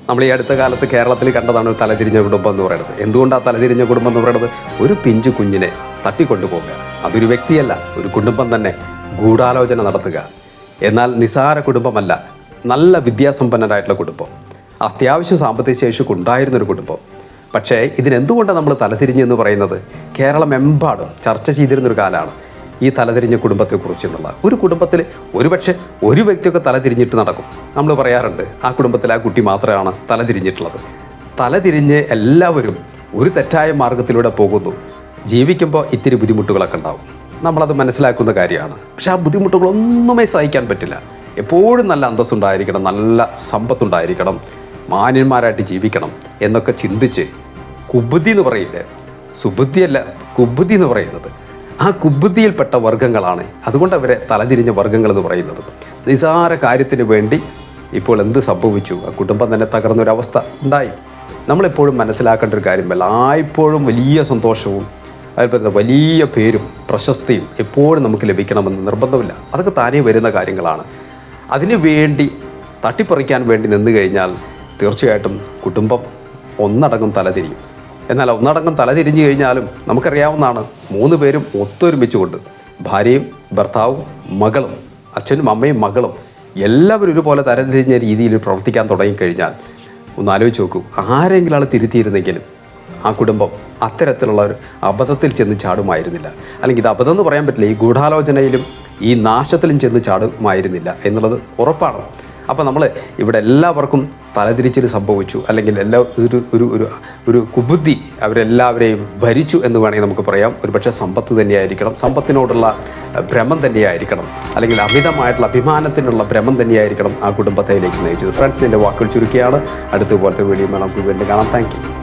നമ്മൾ ഈ അടുത്ത കാലത്ത് കേരളത്തിൽ കണ്ടതാണ് ഒരു തലതിരിഞ്ഞ കുടുംബം എന്ന് പറയുന്നത്. എന്തുകൊണ്ടാണ് തലതിരിഞ്ഞ കുടുംബം എന്ന് പറയുന്നത്? ഒരു പിഞ്ചു കുഞ്ഞിനെ തട്ടിക്കൊണ്ടുപോകുക. അതൊരു വ്യക്തിയല്ല, ഒരു കുടുംബം തന്നെ ഗൂഢാലോചന നടത്തുക. എന്നാൽ നിസാര കുടുംബമല്ല, നല്ല വിദ്യാസമ്പന്നരായിട്ടുള്ള കുടുംബം, അത്യാവശ്യം സാമ്പത്തിക ശേഷിയൊക്കെ ഉണ്ടായിരുന്നൊരു കുടുംബം. പക്ഷേ ഇതിനെന്തുകൊണ്ടാണ് നമ്മൾ തലതിരിഞ്ഞ് എന്ന് പറയുന്നത്? കേരളമെമ്പാടും ചർച്ച ചെയ്തിരുന്നൊരു കാലമാണ് ഈ തലതിരിഞ്ഞ കുടുംബത്തെക്കുറിച്ചെന്നുള്ള. ഒരു കുടുംബത്തിൽ ഒരുപക്ഷെ ഒരു വ്യക്തിയൊക്കെ തലതിരിഞ്ഞിട്ട് നടക്കും. നമ്മൾ പറയാറുണ്ട് ആ കുടുംബത്തിൽ ആ കുട്ടി മാത്രമാണ് തലതിരിഞ്ഞിട്ടുള്ളത്. തലതിരിഞ്ഞ് എല്ലാവരും ഒരു തെറ്റായ മാർഗത്തിലൂടെ പോകുന്നു. ജീവിക്കുമ്പോൾ ഇത്തിരി ബുദ്ധിമുട്ടുകളൊക്കെ ഉണ്ടാവും, നമ്മളത് മനസ്സിലാക്കുന്ന കാര്യമാണ്. പക്ഷെ ആ ബുദ്ധിമുട്ടുകളൊന്നുമേ സഹിക്കാൻ പറ്റില്ല. എപ്പോഴും നല്ല അന്തസ്സുണ്ടായിരിക്കണം, നല്ല സമ്പത്തുണ്ടായിരിക്കണം, മാന്യന്മാരായിട്ട് ജീവിക്കണം എന്നൊക്കെ ചിന്തിച്ച് കുബുദ്ധി എന്ന് പറയില്ലേ, സുബുദ്ധിയല്ല കുബുദ്ധി എന്ന് പറയുന്നത്, ആ കുബുദ്ധിയിൽപ്പെട്ട വർഗ്ഗങ്ങളാണ്. അതുകൊണ്ട് അവരെ തലതിരിഞ്ഞ വർഗ്ഗങ്ങൾ എന്ന് പറയുന്നത്. നിസാര കാര്യത്തിന് വേണ്ടി ഇപ്പോൾ എന്ത് സംഭവിച്ചു? ആ കുടുംബം തന്നെ തകർന്നൊരവസ്ഥ ഉണ്ടായി. നമ്മളെപ്പോഴും മനസ്സിലാക്കേണ്ട ഒരു കാര്യം, എല്ലായ്പ്പോഴും വലിയ സന്തോഷവും അതുപോലെ വലിയ പേരും പ്രശസ്തിയും എപ്പോഴും നമുക്ക് ലഭിക്കണമെന്ന് നിർബന്ധമില്ല. അതൊക്കെ താനേ വരുന്ന കാര്യങ്ങളാണ്. അതിനു വേണ്ടി തട്ടിപ്പറിക്കാൻ വേണ്ടി നിന്ന് കഴിഞ്ഞാൽ തീർച്ചയായിട്ടും കുടുംബം ഒന്നടങ്കം തലതിരിയും. എന്നാൽ ഒന്നടങ്കം തലതിരിഞ്ഞു കഴിഞ്ഞാലും നമുക്കറിയാവുന്നതാണ്, 3 പേരും ഒത്തൊരുമിച്ചുകൊണ്ട് ഭാര്യയും ഭർത്താവും മകളും അച്ഛനും അമ്മയും മകളും എല്ലാവരും ഒരുപോലെ തരംതിരിഞ്ഞ രീതിയിൽ പ്രവർത്തിക്കാൻ തുടങ്ങിക്കഴിഞ്ഞാൽ ഒന്ന് ആലോചിച്ച് നോക്കൂ, ആരെങ്കിലും ആൾ തിരുത്തിയിരുന്നെങ്കിലും ആ കുടുംബം അത്തരത്തിലുള്ള ഒരു അബദ്ധത്തിൽ ചെന്ന് ചാടുമായിരുന്നില്ല. അല്ലെങ്കിൽ ഇത് അബദ്ധം എന്ന് പറയാൻ പറ്റില്ല, ഈ ഗൂഢാലോചനയിലും ഈ നാശത്തിലും ചെന്ന് ചാടുമായിരുന്നില്ല എന്നുള്ളത് ഉറപ്പാണ്. അപ്പോൾ നമ്മൾ ഇവിടെ എല്ലാവർക്കും തലതിരിച്ചിൽ സംഭവിച്ചു, അല്ലെങ്കിൽ എല്ലാ ഒരു കുബുദ്ധി അവരെല്ലാവരെയും ഭരിച്ചു എന്ന് വേണമെങ്കിൽ നമുക്ക് പറയാം. ഒരുപക്ഷെ സമ്പത്ത് തന്നെയായിരിക്കണം, സമ്പത്തിനോടുള്ള ഭ്രമം തന്നെയായിരിക്കണം, അല്ലെങ്കിൽ അമിതമായിട്ടുള്ള അഭിമാനത്തിനുള്ള ഭ്രമം തന്നെയായിരിക്കണം ആ കുടുംബത്തിലേക്ക് നയിച്ചത്. ഫ്രണ്ട്സ്, എൻ്റെ വാക്കുകൾ ചുരുക്കിയാണ്. അടുത്ത പോലത്തെ വീഡിയോ നമുക്ക് വീണ്ടും കാണാം. Thank you.